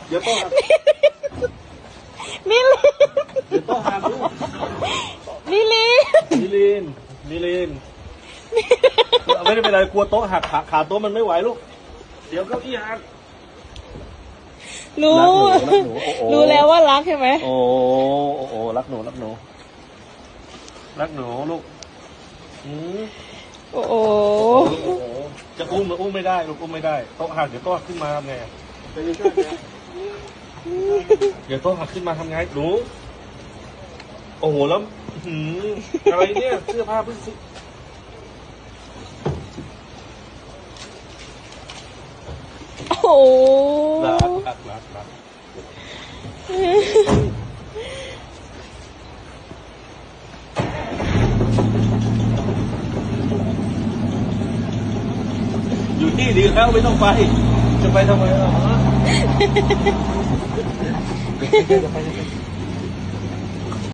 เดี๋ยวโต๊ะหัก มิลิน เดี๋ยวโต๊ะหักลูก มิลิน มิลินมิลินไม่ได้เป็นไรกลัวโต๊ะหักขาโต๊ะมันไม่ไหวลูกเดี๋ยวเก้าอี้หัก รู้ รักหนูโอ้โห รู้แล้วว่ารักใช่ไหม โอ้โอ้รักหนูรักหนูรักหนูลูกอืม โอ้โห โอ้โหจะอุ้มหรืออุ้มไม่ได้ลูกอุ้มไม่ได้โต๊ะหักเดี๋ยวโต๊ะหักขึ้นมาทำไงเดี๋ยวโต๊ะหักขึ้นมาทำไงหนูโอ้โหแล้วอะไรเนี่ยเสื้อผ้าเพิ่งซื้อ โอ้โห รักอยู่ที่ดีแล้วไม่ต้องไปจะไปทำไมล่ะจะไป